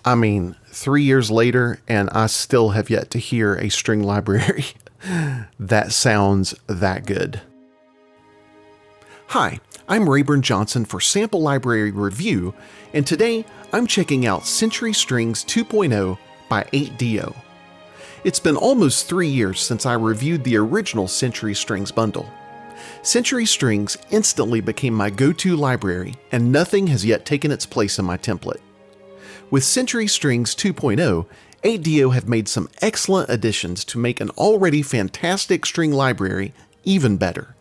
I mean, 3 years later, and I still have yet to hear a string library that sounds that good. Hi, I'm Raborn Johnson for Sample Library Review, and today I'm checking out Century Strings 2.0 by 8dio. It's been almost 3 years since I reviewed the original Century Strings bundle. Century Strings instantly became my go-to library, and nothing has yet taken its place in my template. With Century Strings 2.0, 8dio have made some excellent additions to make an already fantastic string library even better.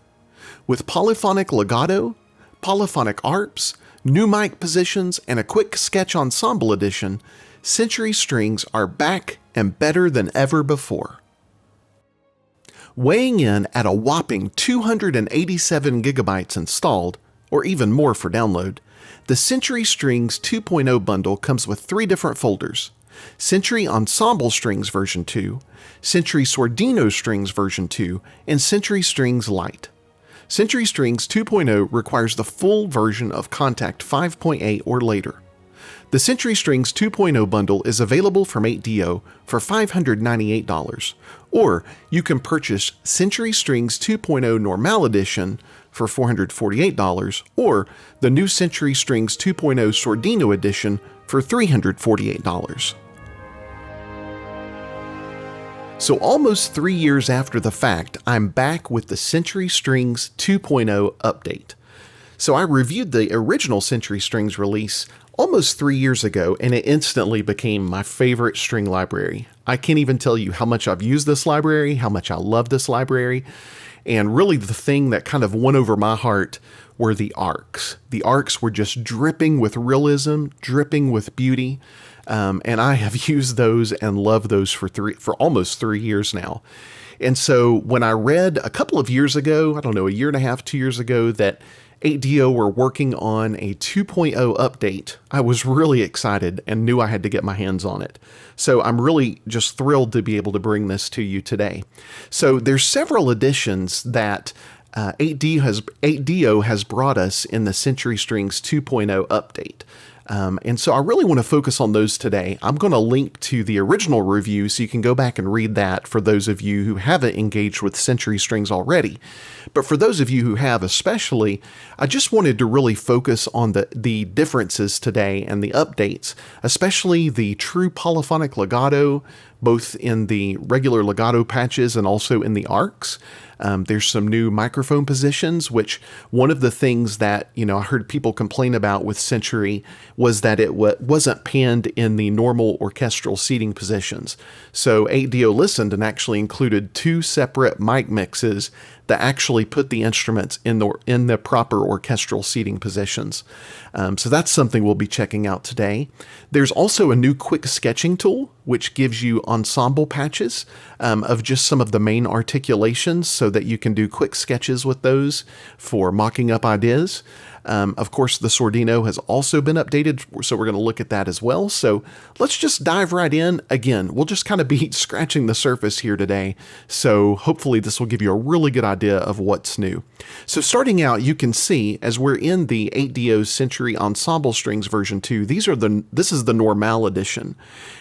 With polyphonic legato, polyphonic arps, new mic positions, and a quick sketch ensemble edition, Century Strings are back and better than ever before. Weighing in at a whopping 287 gigabytes installed, or even more for download, the Century Strings 2.0 bundle comes with 3 different folders: Century Ensemble Strings version 2, Century Sordino Strings version 2, and Century Strings Lite. Century Strings 2.0 requires the full version of Contact 5.8 or later. The Century Strings 2.0 bundle is available from 8dio for $598, or you can purchase Century Strings 2.0 Normal Edition for $448, or the new Century Strings 2.0 Sordino Edition for $348. So almost 3 years after the fact, I'm back with the Century Strings 2.0 update. So I reviewed the original Century Strings release almost 3 years ago, and it instantly became my favorite string library. I can't even tell you how much I've used this library, how much I love this library, and really the thing that kind of won over my heart were the arcs. The arcs were just dripping with realism, dripping with beauty, and I have used those and loved those for almost 3 years now. And so when I read a couple of years ago, I don't know, a year and a half, 2 years ago, that 8dio were working on a 2.0 update, I was really excited and knew I had to get my hands on it. So I'm really just thrilled to be able to bring this to you today. So there's several additions that 8dio has brought us in the Century Strings 2.0 update. And so I really want to focus on those today. I'm going to link to the original review so you can go back and read that for those of you who haven't engaged with Century Strings already. But for those of you who have especially, I just wanted to really focus on the differences today and the updates, especially the true polyphonic legato, both in the regular legato patches and also in the arcs. There's some new microphone positions, which one of the things that, I heard people complain about with Century was that it wasn't panned in the normal orchestral seating positions. So 8dio listened and actually included 2 separate mic mixes that actually put the instruments in the proper orchestral seating positions. So that's something we'll be checking out today. There's also a new quick sketching tool, which gives you ensemble patches of just some of the main articulations so that you can do quick sketches with those for mocking up ideas. Of course, the Sordino has also been updated, so we're going to look at that as well. So let's just dive right in. Again, we'll just kind of be scratching the surface here today, so hopefully this will give you a really good idea of what's new. So starting out, you can see, as we're in the 8dio Century Ensemble Strings version 2, this is the Normal edition,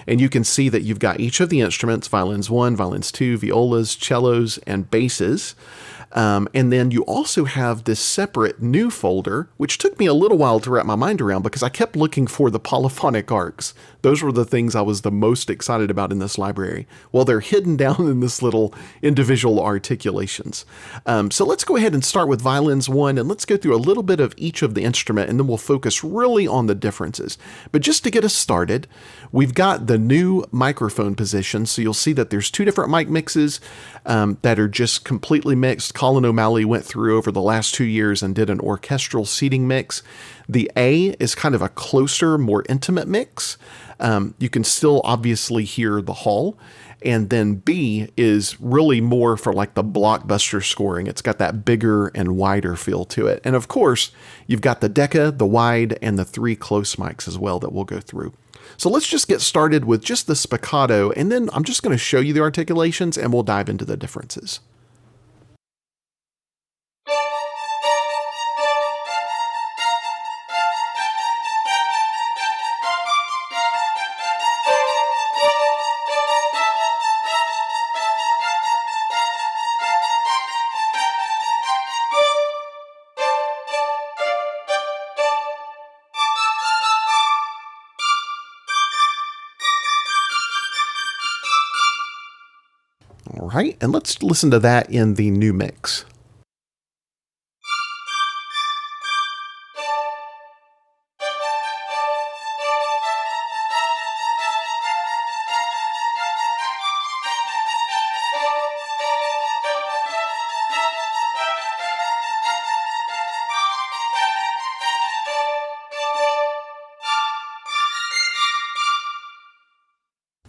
and you can see that you've got each of the instruments: Violins 1, Violins 2, Violas, Cellos, and basses. And then you also have this separate new folder, which took me a little while to wrap my mind around because I kept looking for the polyphonic arcs. Those were the things I was the most excited about in this library. Well, they're hidden down in this little individual articulations. So let's go ahead and start with Violins 1, and let's go through a little bit of each of the instrument, and then we'll focus really on the differences. But just to get us started, we've got the new microphone position. So you'll see that there's 2 different mic mixes that are just completely mixed. Colin O'Malley went through over the last 2 years and did an orchestral seating mix. The A is kind of a closer, more intimate mix. You can still obviously hear the hall. And then B is really more for like the blockbuster scoring. It's got that bigger and wider feel to it. And of course, you've got the Decca, the wide, and the 3 close mics as well that we'll go through. So let's just get started with just the spiccato, and then I'm just going to show you the articulations and we'll dive into the differences. right, and let's listen to that in the new mix.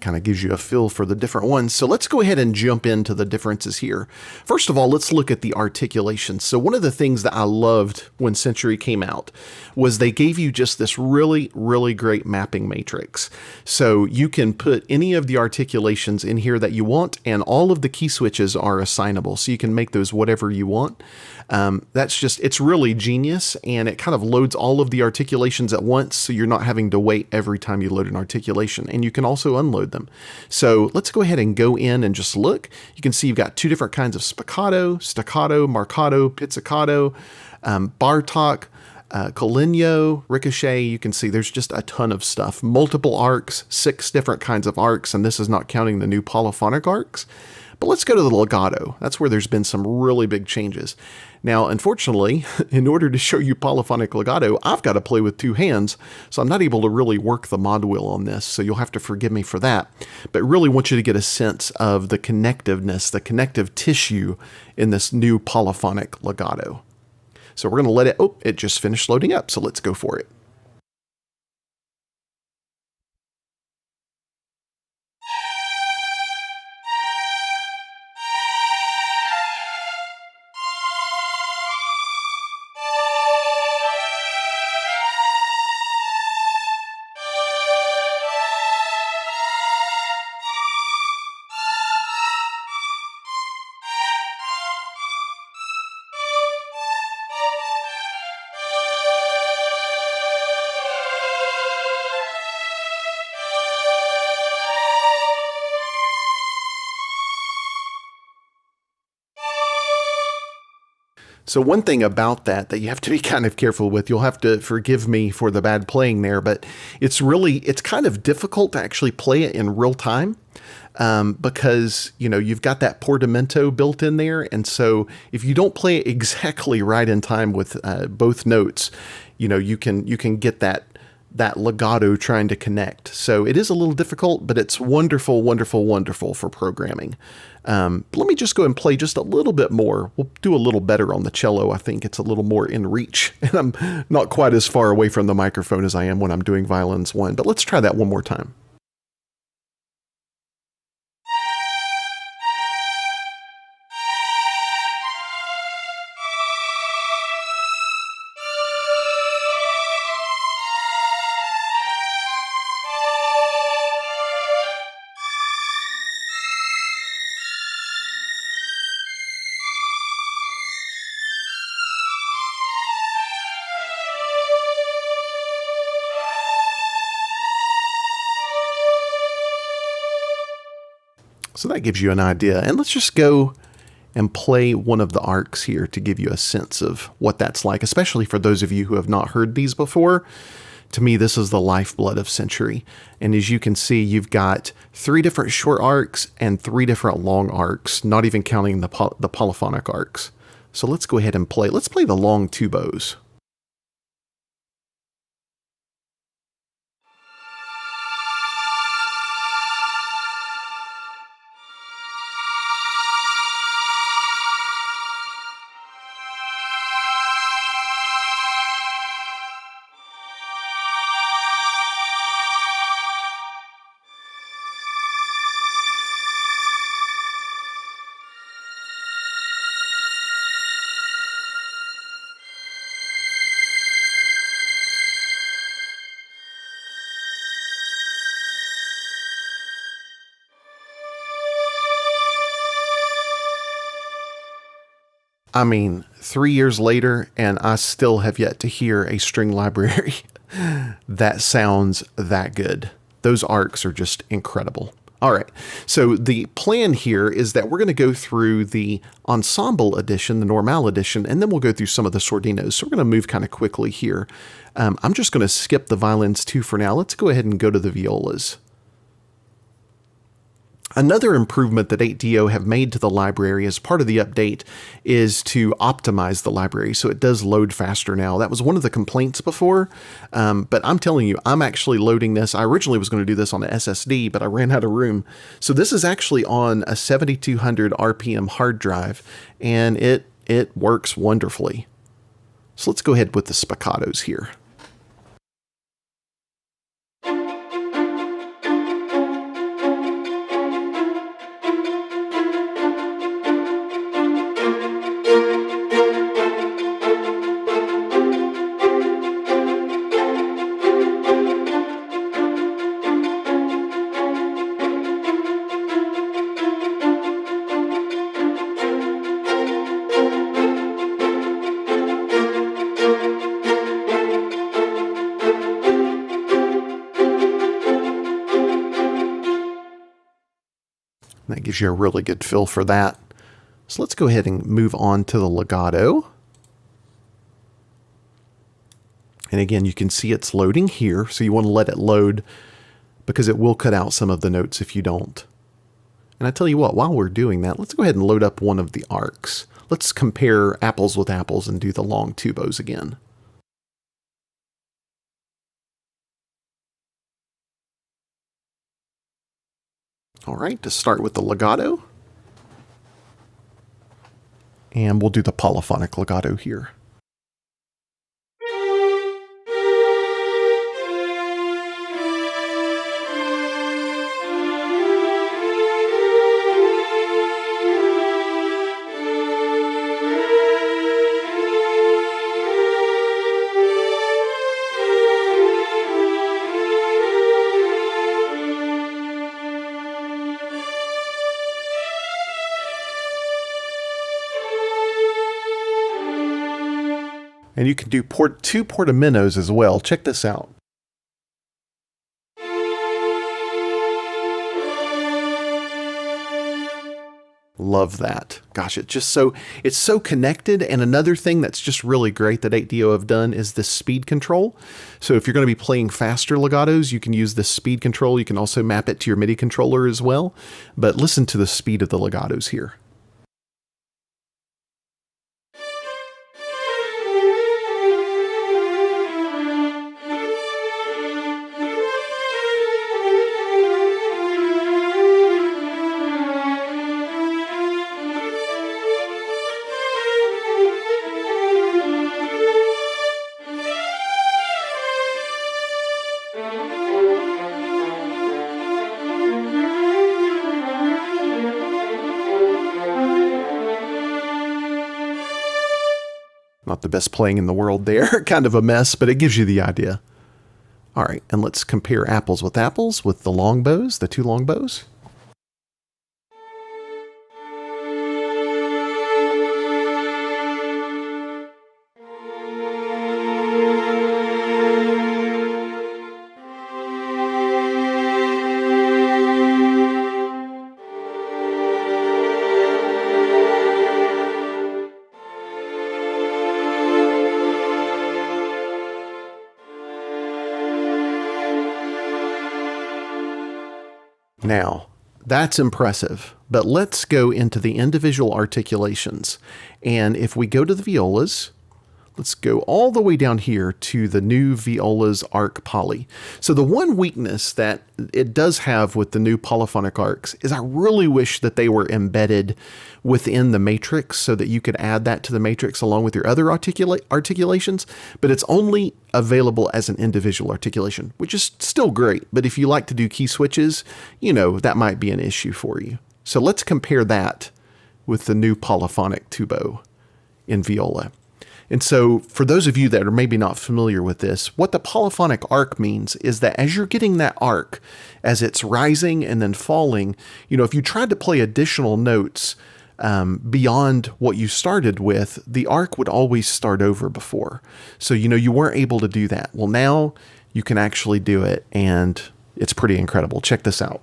Kind of gives you a feel for the different ones. So let's go ahead and jump into the differences here. First of all, let's look at the articulations. So one of the things that I loved when Century came out was they gave you just this really, really great mapping matrix. So you can put any of the articulations in here that you want, and all of the key switches are assignable. So you can make those whatever you want. It's really genius, and it kind of loads all of the articulations at once, so you're not having to wait every time you load an articulation, and you can also unload them. So let's go ahead and go in and just look. You can see you've got two different kinds of spiccato, staccato, marcato, pizzicato, bartok, collegno, ricochet. You can see there's just a ton of stuff. Multiple arcs, 6 different kinds of arcs, and this is not counting the new polyphonic arcs. But let's go to the legato. That's where there's been some really big changes. Now, unfortunately, in order to show you polyphonic legato, I've got to play with 2 hands, so I'm not able to really work the mod wheel on this, so you'll have to forgive me for that. But really want you to get a sense of the connectiveness, the connective tissue in this new polyphonic legato. So we're going to let it, it just finished loading up, so let's go for it. So one thing about that you have to be kind of careful with, you'll have to forgive me for the bad playing there, but it's kind of difficult to actually play it in real time. Because, you've got that portamento built in there. And so if you don't play it exactly right in time with both notes, you can get that legato trying to connect. So it is a little difficult, but it's wonderful, wonderful, wonderful for programming. Let me just go and play just a little bit more. We'll do a little better on the cello. I think it's a little more in reach, and I'm not quite as far away from the microphone as I am when I'm doing Violins 1, but let's try that one more time. So that gives you an idea. And let's just go and play one of the arcs here to give you a sense of what that's like, especially for those of you who have not heard these before. To me, this is the lifeblood of Century. And as you can see, you've got 3 different short arcs and 3 different long arcs, not even counting the polyphonic arcs. So let's go ahead and play. Let's play the long tubos. I mean, 3 years later, and I still have yet to hear a string library that sounds that good. Those arcs are just incredible. All right, so the plan here is that we're going to go through the ensemble edition, the normal edition, and then we'll go through some of the sordinos. So we're going to move kind of quickly here. I'm just going to skip the Violins 2 for now. Let's go ahead and go to the violas. Another improvement that 8DO have made to the library as part of the update is to optimize the library so it does load faster now. That was one of the complaints before, but I'm telling you, I'm actually loading this. I originally was going to do this on an SSD, but I ran out of room. So this is actually on a 7200 RPM hard drive, and it works wonderfully. So let's go ahead with the spiccatos here. That gives you a really good feel for that. So let's go ahead and move on to the legato. And again, you can see it's loading here, so you want to let it load because it will cut out some of the notes if you don't. And I tell you what, while we're doing that, let's go ahead and load up one of the arcs. Let's compare apples with apples and do the long tubos again. All right, to start with the legato. And we'll do the polyphonic legato here. And you can do two portamentos as well. Check this out. Love that. Gosh, it's so connected. And another thing that's just really great that 8DO have done is the speed control. So if you're going to be playing faster legatos, you can use the speed control. You can also map it to your MIDI controller as well. But listen to the speed of the legatos here. Not the best playing in the world there, kind of a mess, but it gives you the idea. All right, and let's compare apples with the long bows, the two long bows. Now, that's impressive, but let's go into the individual articulations. And if we go to the violas, let's go all the way down here to the new Viola's arc poly. So the one weakness that it does have with the new polyphonic arcs is I really wish that they were embedded within the matrix so that you could add that to the matrix along with your other articulations, but it's only available as an individual articulation, which is still great. But if you like to do key switches, that might be an issue for you. So let's compare that with the new polyphonic tubo in Viola. And so for those of you that are maybe not familiar with this, what the polyphonic arc means is that as you're getting that arc, as it's rising and then falling, if you tried to play additional notes beyond what you started with, the arc would always start over before. So, you weren't able to do that. Well, now you can actually do it, and it's pretty incredible. Check this out.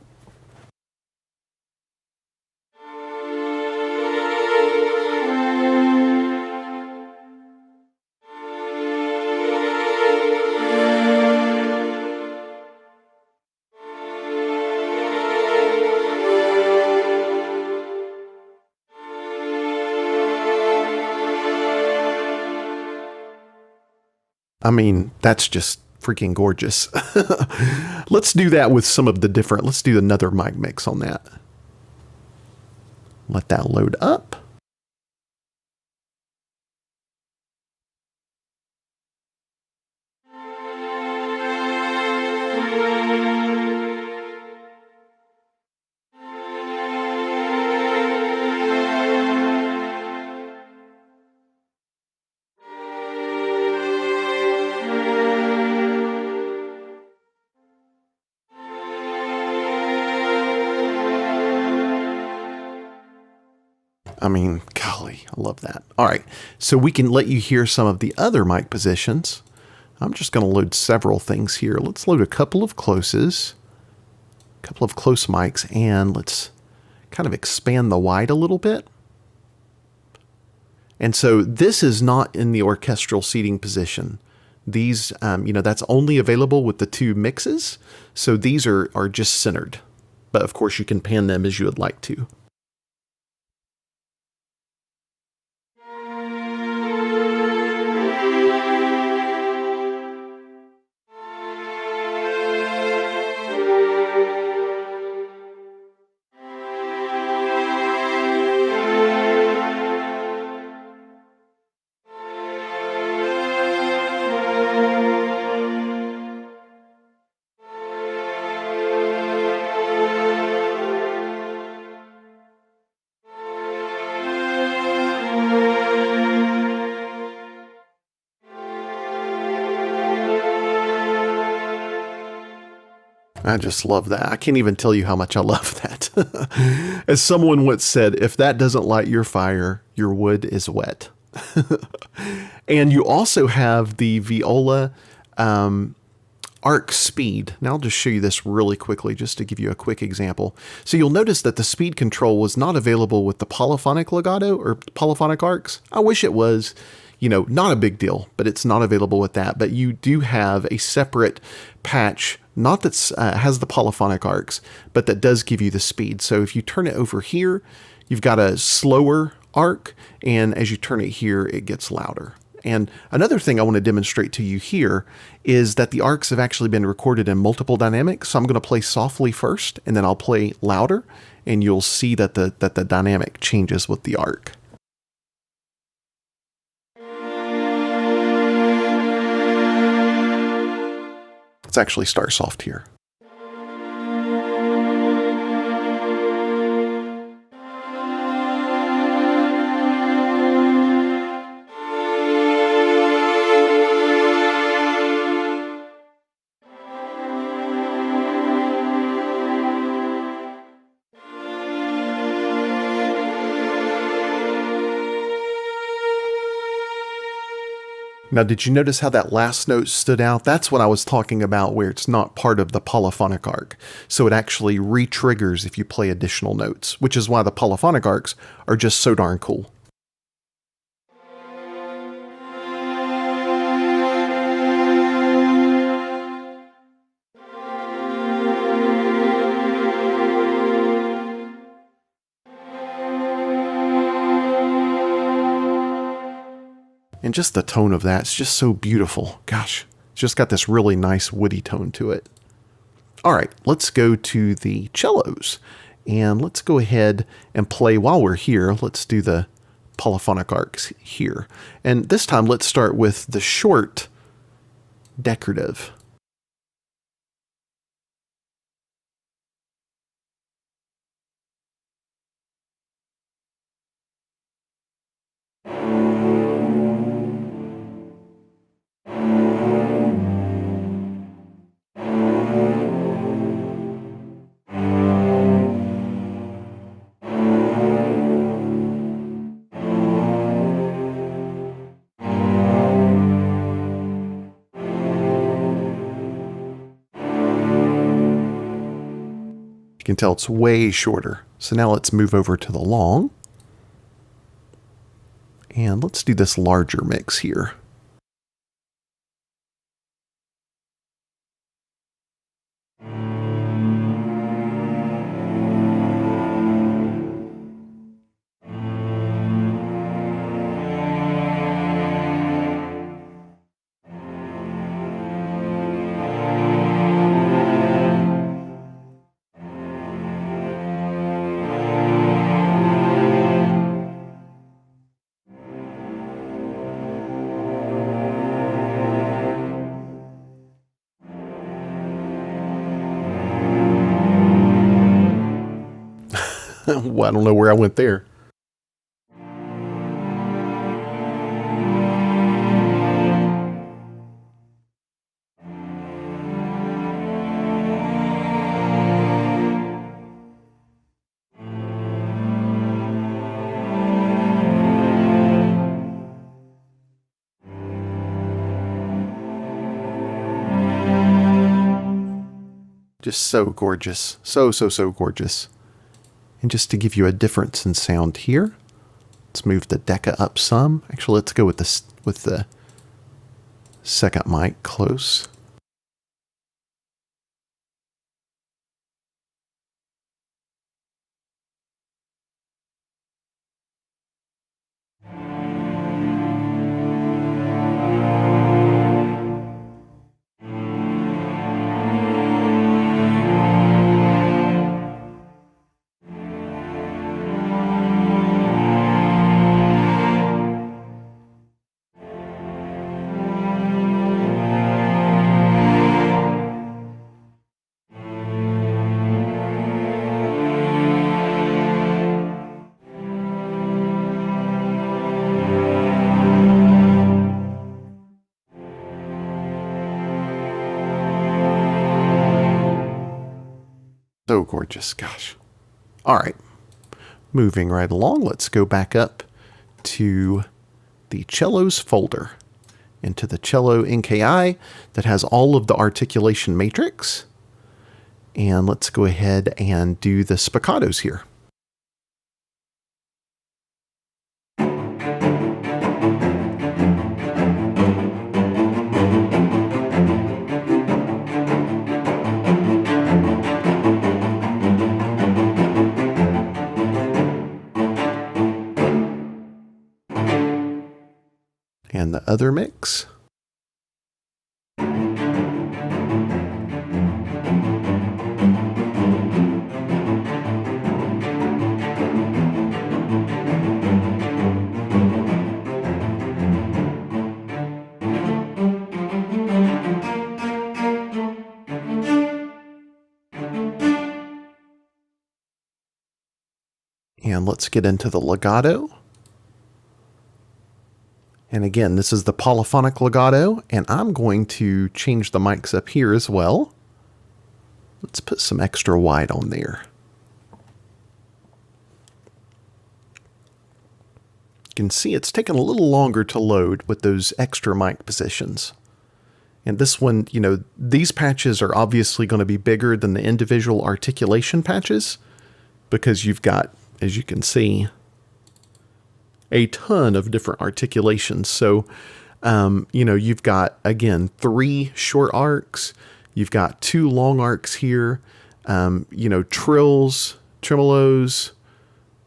I mean, that's just freaking gorgeous. Let's do that with some of the different, let's do another mic mix on that. Let that load up. I mean, golly, I love that. All right, so we can let you hear some of the other mic positions. I'm just going to load several things here. Let's load a couple of closes, a couple of close mics, and let's kind of expand the wide a little bit. And so this is not in the orchestral seating position. These, that's only available with the two mixes. So these are just centered. But of course you can pan them as you would like to. I just love that. I can't even tell you how much I love that. As someone once said, if that doesn't light your fire, your wood is wet. And you also have the Viola arc speed. Now I'll just show you this really quickly just to give you a quick example. So you'll notice that the speed control was not available with the polyphonic legato or polyphonic arcs. I wish it was. Not a big deal, but it's not available with that. But you do have a separate patch, not that has the polyphonic arcs, but that does give you the speed. So if you turn it over here, you've got a slower arc, and as you turn it here, it gets louder. And another thing I want to demonstrate to you here is that the arcs have actually been recorded in multiple dynamics. So I'm going to play softly first, and then I'll play louder, and you'll see that the dynamic changes with the arc. Let's actually start soft here. Now, did you notice how that last note stood out? That's what I was talking about, where it's not part of the polyphonic arc. So it actually re-triggers if you play additional notes, which is why the polyphonic arcs are just so darn cool. And just the tone of that, it's just so beautiful. Gosh, it's just got this really nice woody tone to it. All right, let's go to the cellos. And let's go ahead and play while we're here. Let's do the polyphonic arcs here. And this time, let's start with the short decorative. You can tell it's way shorter. So now let's move over to the long. And let's do this larger mix here. Well, I don't know where I went there. Just so gorgeous. So, so, so gorgeous. And just to give you a difference in sound here, let's move the Decca up some. Actually, let's go with the second mic close. So gorgeous, gosh. All right, moving right along, let's go back up to the Cellos folder, into the Cello NKI that has all of the articulation matrix. And let's go ahead and do the spiccatos here. And the other mix. And let's get into the legato. And again, this is the polyphonic legato, and I'm going to change the mics up here as well. Let's put some extra wide on there. You can see it's taken a little longer to load with those extra mic positions. And this one, you know, these patches are obviously going to be bigger than the individual articulation patches because you've got, as you can see, a ton of different articulations. So, you know, you've got, again, 3 short arcs. You've got 2 long arcs here. You know, trills, tremolos,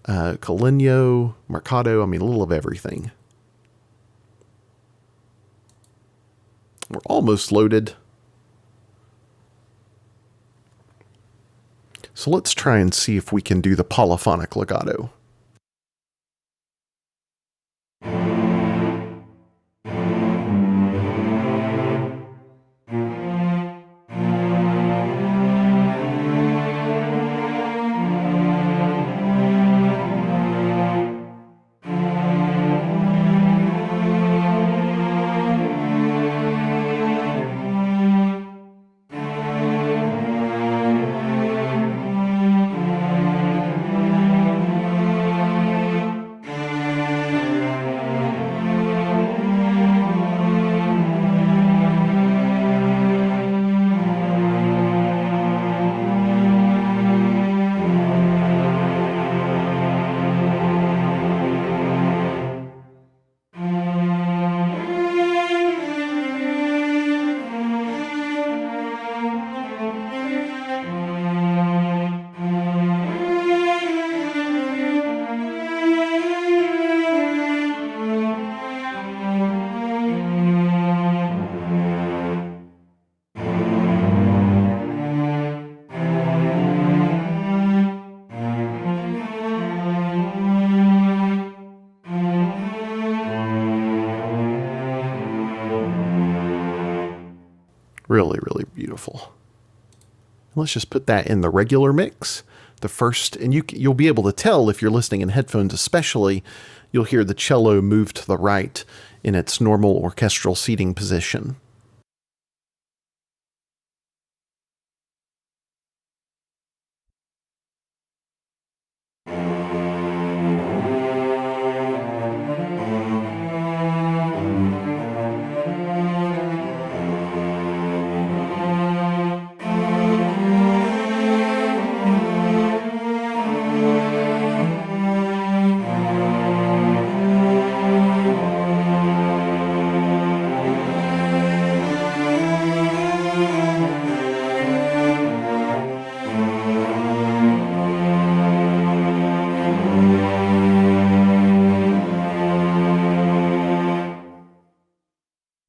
collegno, marcato. I mean, a little of everything. We're almost loaded. So let's try and see if we can do the polyphonic legato. Really, really beautiful. Let's just put that in the regular mix. The first, and you'll be able to tell if you're listening in headphones especially, you'll hear the cello move to the right in its normal orchestral seating position.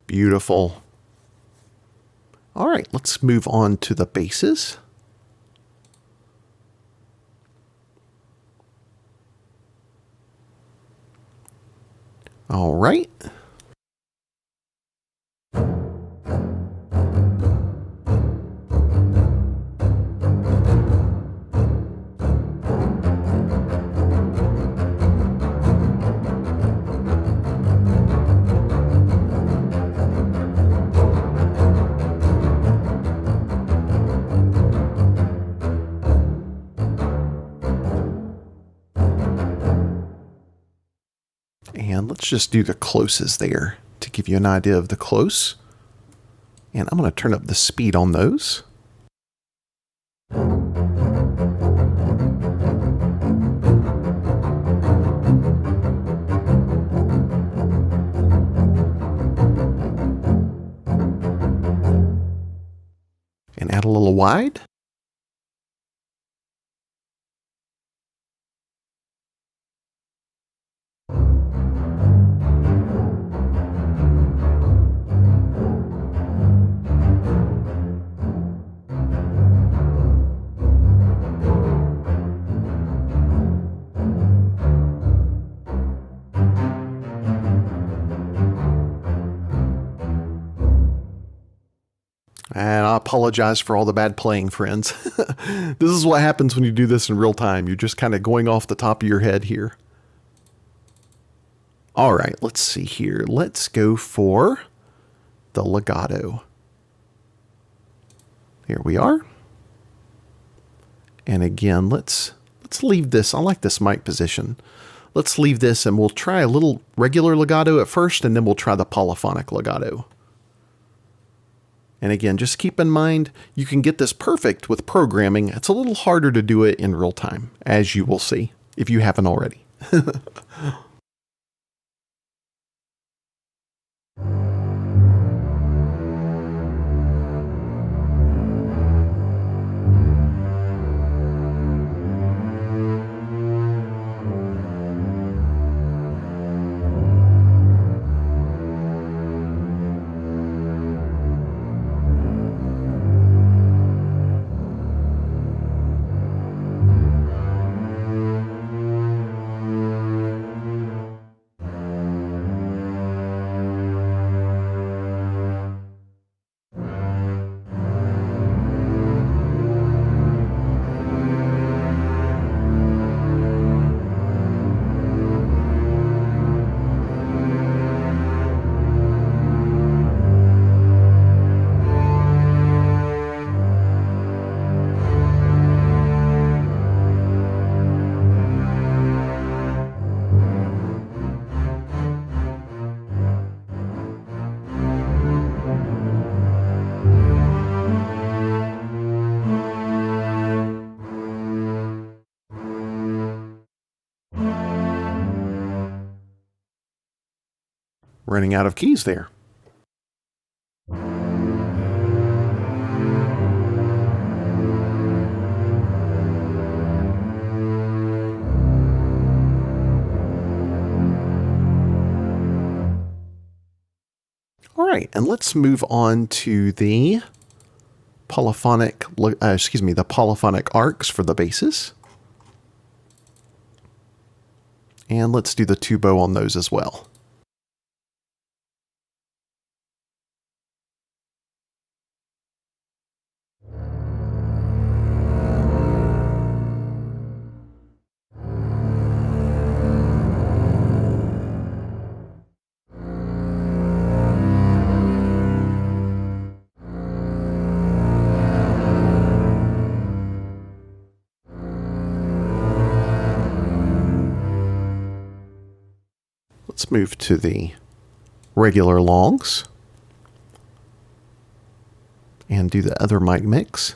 Beautiful. All right, let's move on to the basses. All right. And let's just do the closes there to give you an idea of the close. And I'm going to turn up the speed on those. And add a little wide. And I apologize for all the bad playing, friends. This is what happens when you do this in real time. You're just kind of going off the top of your head here. All right, let's see here. Let's go for the legato. Here we are. And again, let's leave this. I like this mic position. Let's leave this and we'll try a little regular legato at first, and then we'll try the polyphonic legato. And again, just keep in mind, you can get this perfect with programming. It's a little harder to do it in real time, as you will see, if you haven't already. Running out of keys there. All right, and let's move on to the polyphonic, the polyphonic arcs for the basses. And let's do the tubo on those as well. move to the regular longs and do the other mic mix.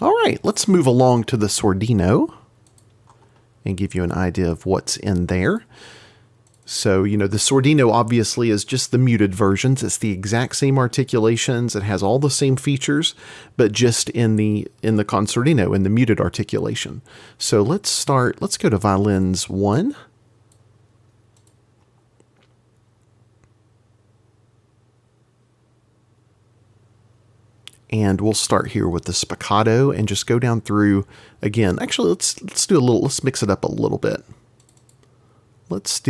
All right, let's move along to the Sordino and give you an idea of what's in there. So, the Sordino obviously is just the muted versions. It's the exact same articulations. It has all the same features, but just in the Consordino, in the muted articulation. So let's go to Violins 1. And we'll start here with the spiccato and just go down through again. Actually, let's mix it up a little bit. Let's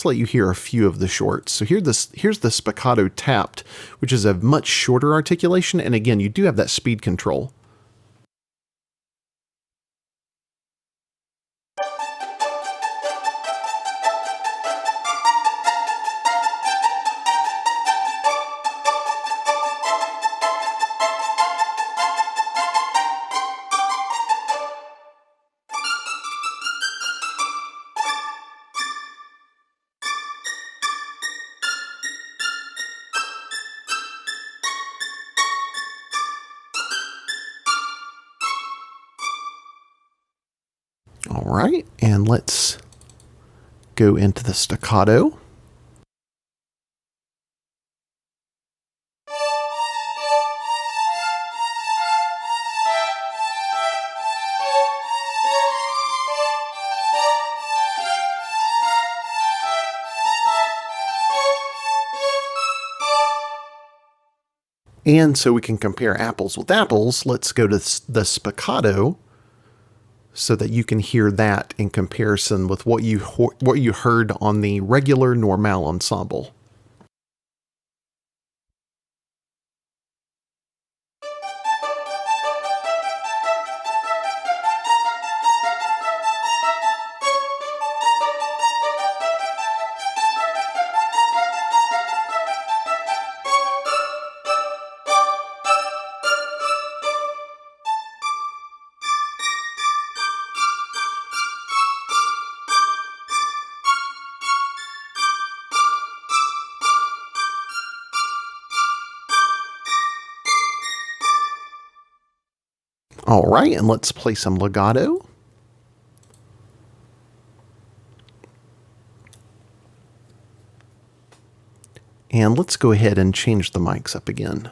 let you hear a few of the shorts. So here's the spiccato tapped, which is a much shorter articulation. And again, you do have that speed control. All right, and let's go into the staccato. And so we can compare apples with apples. Let's go to the spiccato so that you can hear that in comparison with what you heard on the regular normal ensemble. All right, and let's play some legato. And let's go ahead and change the mics up again.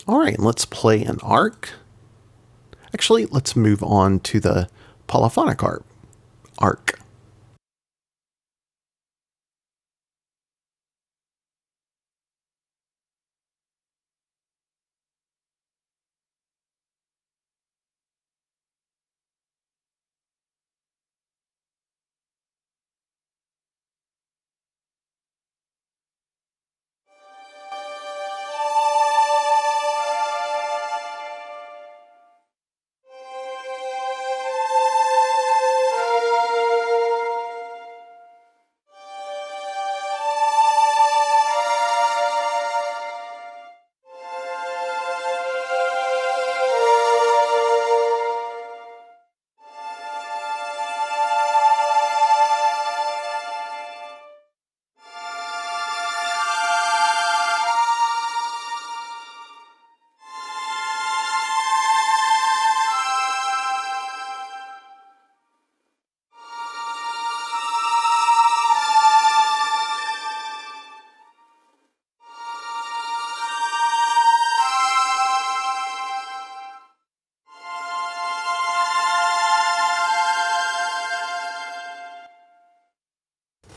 All right, let's play an arc. Actually, let's move on to the polyphonic arc.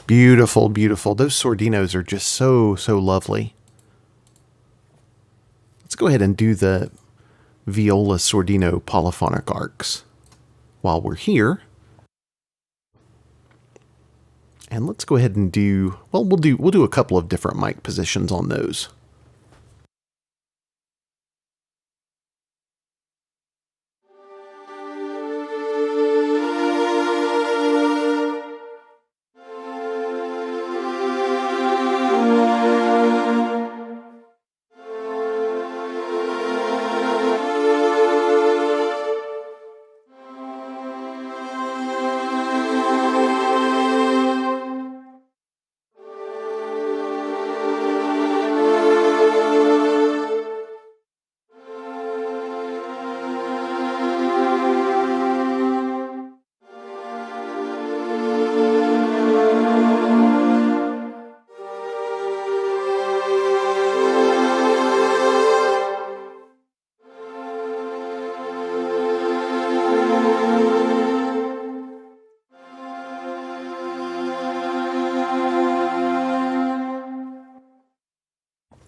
Beautiful, beautiful. Those sordinos are just so, so lovely. Let's go ahead and do the Viola Sordino polyphonic arcs while we're here. And let's go ahead and do, well, we'll do a couple of different mic positions on those.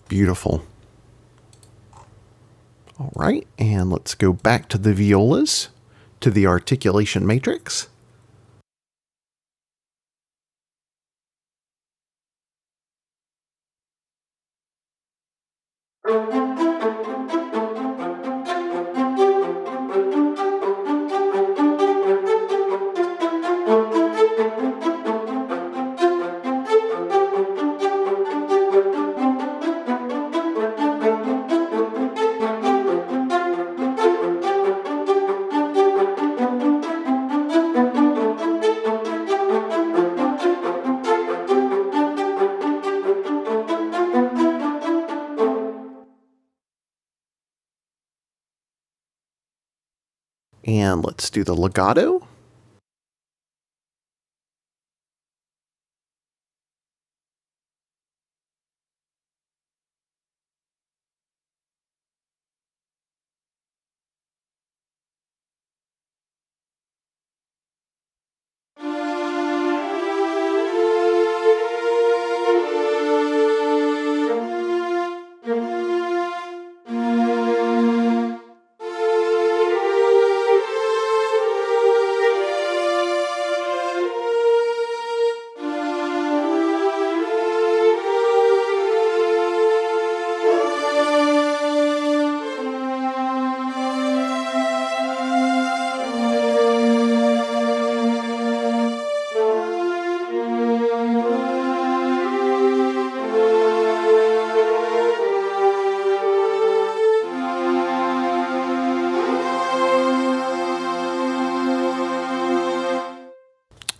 Beautiful. All right, and let's go back to the violas, to the articulation matrix. And let's do the legato.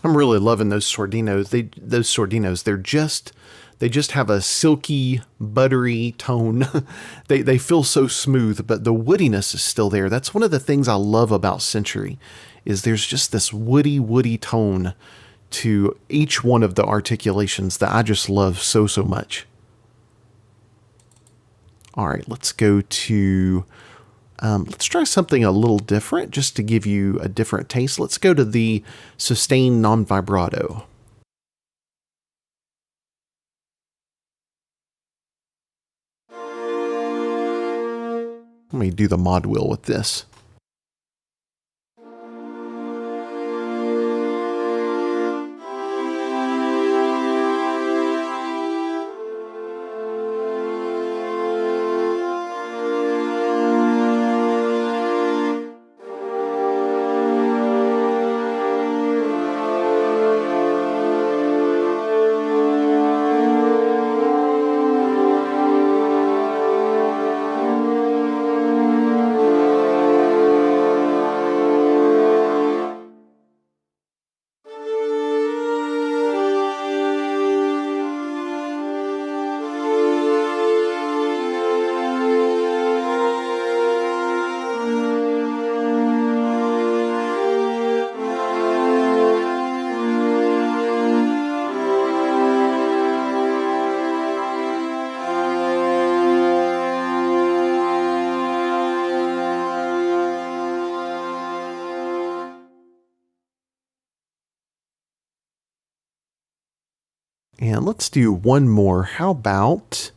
I'm really loving those sordinos. Those sordinos, they just have a silky, buttery tone. They feel so smooth, but the woodiness is still there. That's one of the things I love about Century, is there's just this woody tone to each one of the articulations that I just love so, so much. All right, let's go to, let's try something a little different just to give you a different taste. Let's go to the sustained non-vibrato. Let me do the mod wheel with this. And let's do one more. How about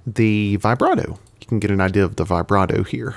the vibrato? You can get an idea of the vibrato here.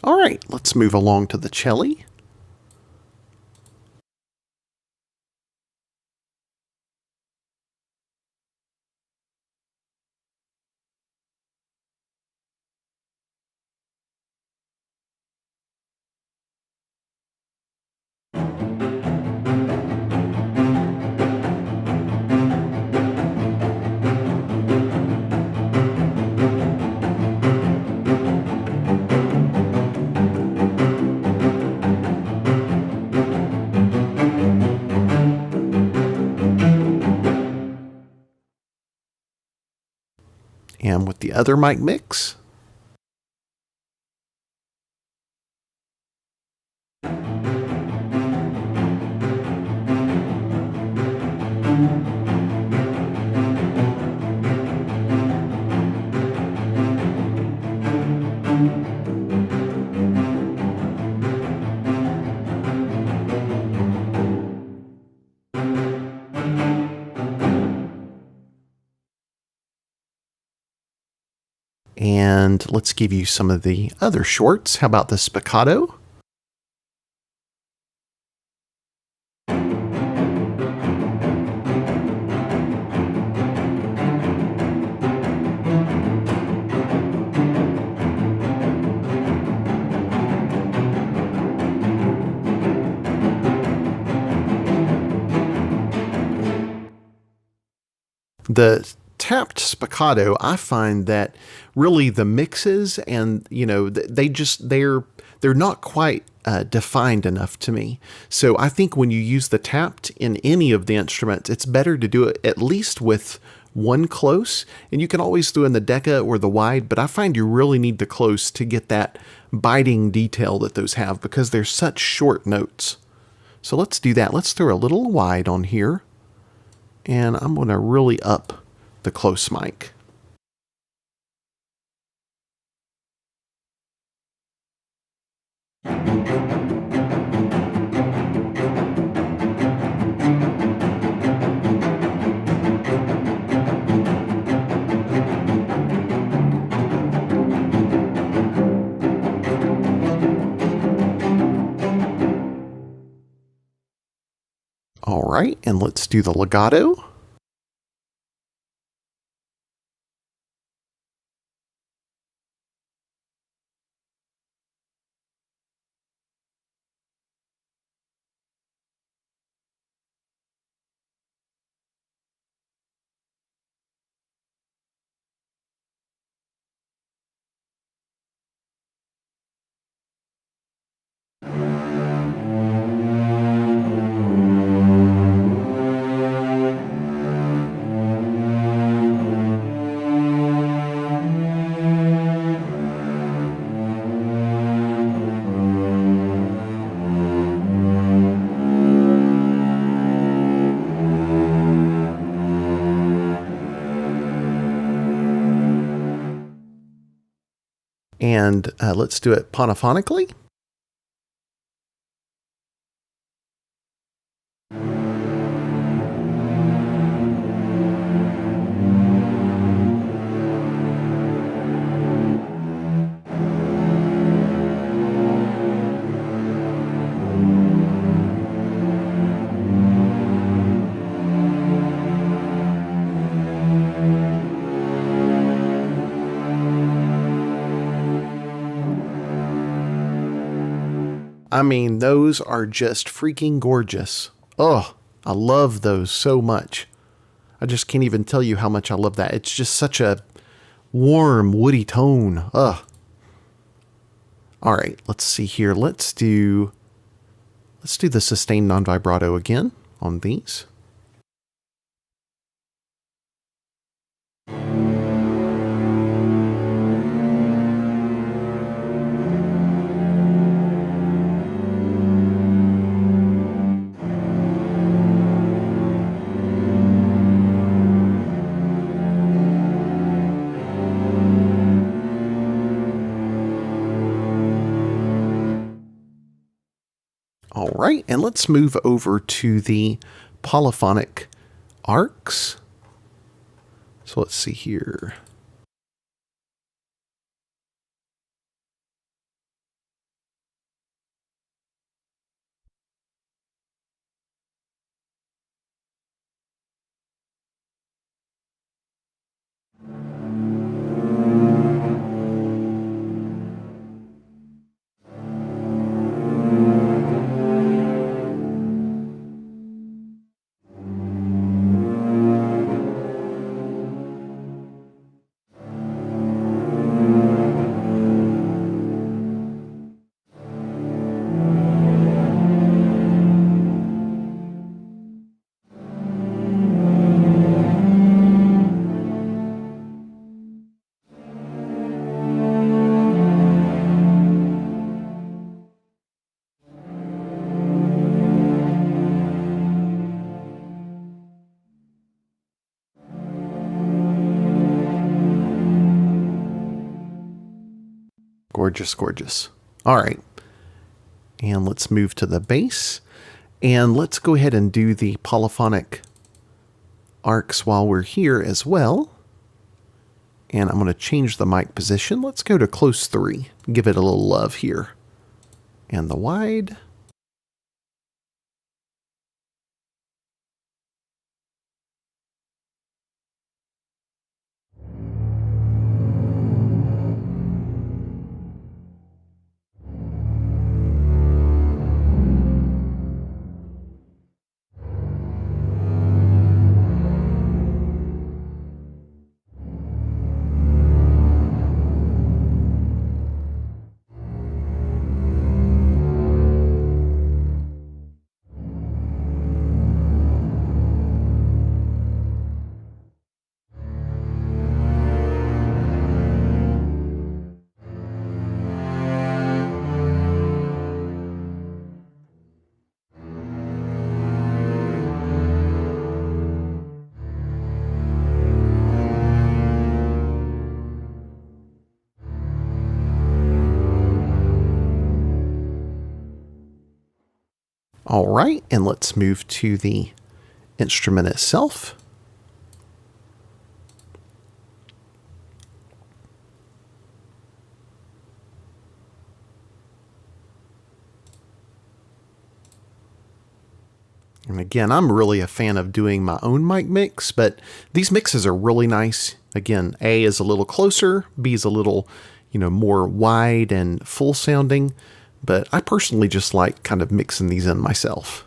All right, let's move along to the cello. And with the other mic mix. And let's give you some of the other shorts. How about the spiccato? The tapped spiccato, I find that really the mixes and they're not quite defined enough to me. So I think when you use the tapped in any of the instruments, it's better to do it at least with one close, and you can always throw in the deca or the wide, but I find you really need the close to get that biting detail that those have because they're such short notes. So let's do that. Let's throw a little wide on here. And I'm going to really up the close mic. All right, and let's do the legato. And let's do it ponophonically. I mean, those are just freaking gorgeous. Oh, I love those so much. I just can't even tell you how much I love that. It's just such a warm, woody tone. Ugh. All right, let's see here. Let's do the sustained non-vibrato again on these. All right, and let's move over to the polyphonic arcs. So let's see here. Gorgeous, gorgeous. All right. And let's move to the bass. And let's go ahead and do the polyphonic arcs while we're here as well. And I'm going to change the mic position. Let's go to close 3. Give it a little love here. And the wide. All right, and let's move to the instrument itself. And again, I'm really a fan of doing my own mic mix, but these mixes are really nice. Again, A is a little closer, B is a little, more wide and full sounding. But I personally just like kind of mixing these in myself.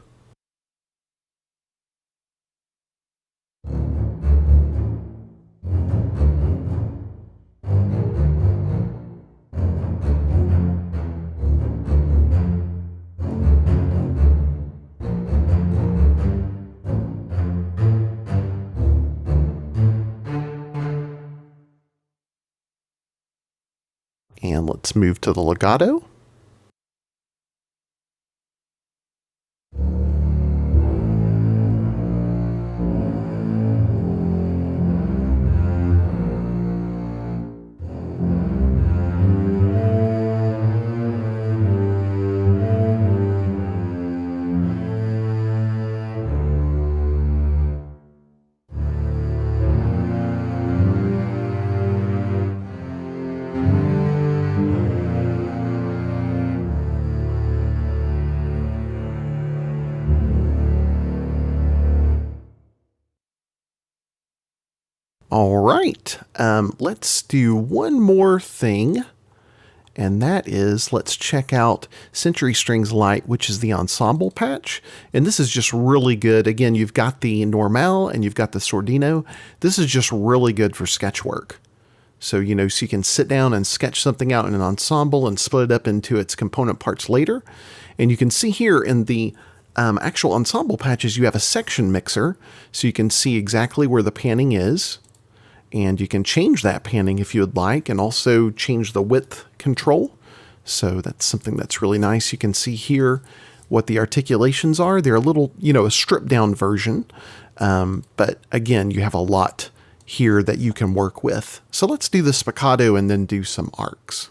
And let's move to the legato. All right, let's do one more thing, and that is let's check out Century Strings Lite, which is the ensemble patch. And this is just really good. Again, you've got the Normal and you've got the Sordino. This is just really good for sketch work. So, so you can sit down and sketch something out in an ensemble and split it up into its component parts later. And you can see here in the actual ensemble patches, you have a section mixer, so you can see exactly where the panning is. And you can change that panning if you would like, and also change the width control. So that's something that's really nice. You can see here what the articulations are. They're a little, a stripped down version. But again, you have a lot here that you can work with. So let's do the spiccato and then do some arcs.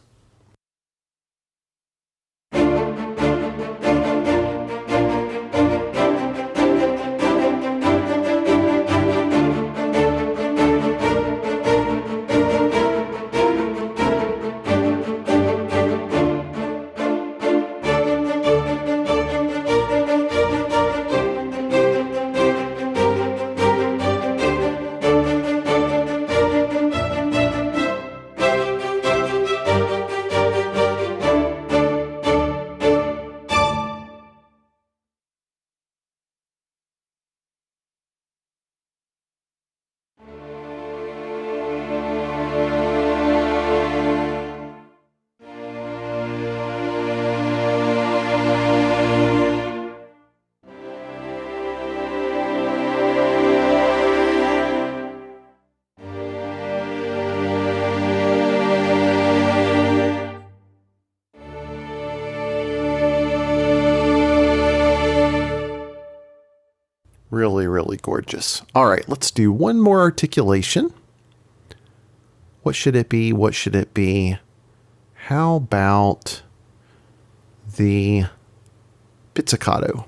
Really, really gorgeous. All right, let's do one more articulation. What should it be? What should it be? How about the pizzicato?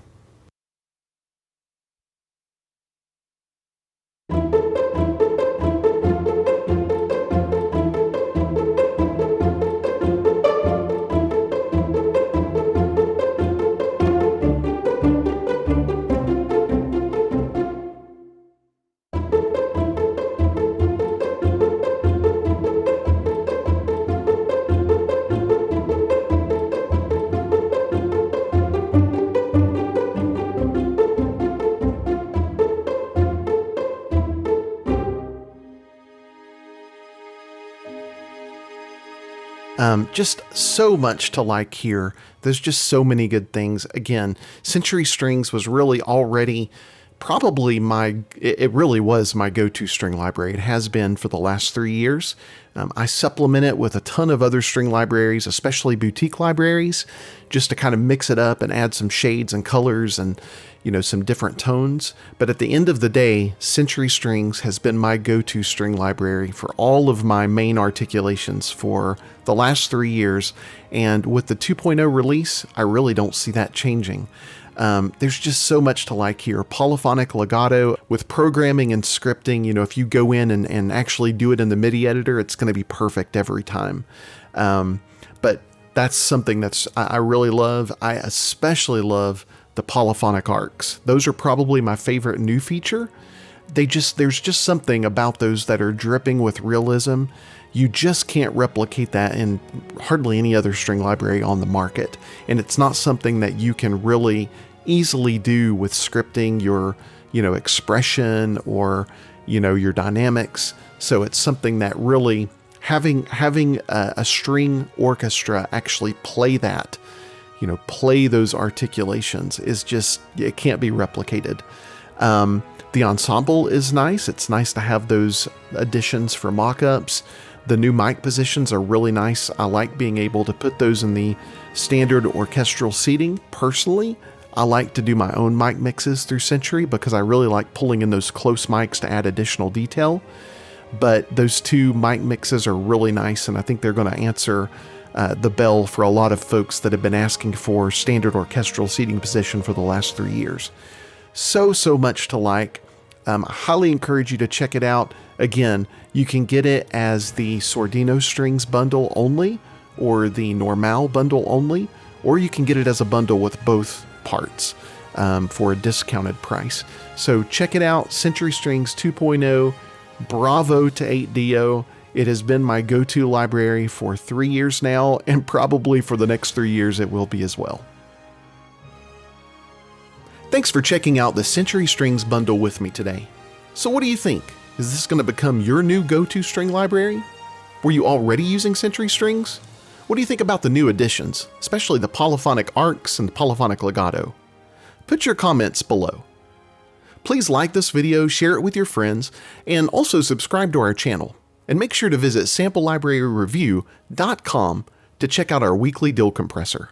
Just so much to like here. There's just so many good things. Again, Century Strings was really already probably it really was my go-to string library. It has been for the last 3 years. I supplement it with a ton of other string libraries, especially boutique libraries, just to kind of mix it up and add some shades and colors and, some different tones. But at the end of the day, Century Strings has been my go-to string library for all of my main articulations for the last 3 years. And with the 2.0 release, I really don't see that changing. There's just so much to like here. Polyphonic legato with programming and scripting. If you go in and actually do it in the MIDI editor, it's going to be perfect every time. But that's something I really love. I especially love the polyphonic arcs. Those are probably my favorite new feature. There's just something about those that are dripping with realism. You just can't replicate that in hardly any other string library on the market. And it's not something that you can really easily do with scripting your, expression or, your dynamics. So it's something that really having a string orchestra actually play that, play those articulations is just, it can't be replicated. The ensemble is nice. It's nice to have those additions for mock-ups. The new mic positions are really nice. I like being able to put those in the standard orchestral seating. Personally, I like to do my own mic mixes through Century because I really like pulling in those close mics to add additional detail. But those two mic mixes are really nice, and I think they're going to answer the bell for a lot of folks that have been asking for standard orchestral seating position for the last 3 years. So much to like. I highly encourage you to check it out. Again, you can get it as the Sordino strings bundle only, or the Normal bundle only, or you can get it as a bundle with both parts for a discounted price. So check it out, Century Strings 2.0. Bravo to 8Dio. It has been my go-to library for 3 years now, and probably for the next 3 years it will be as well. Thanks for checking out the Century Strings bundle with me today. So what do you think? Is this going to become your new go-to string library? Were you already using century strings? What do you think about the new additions, especially the polyphonic arcs and the polyphonic legato? Put your comments below. Please like this video, share it with your friends, and also subscribe to our channel. And make sure to visit samplelibraryreview.com to check out our weekly DIL compressor.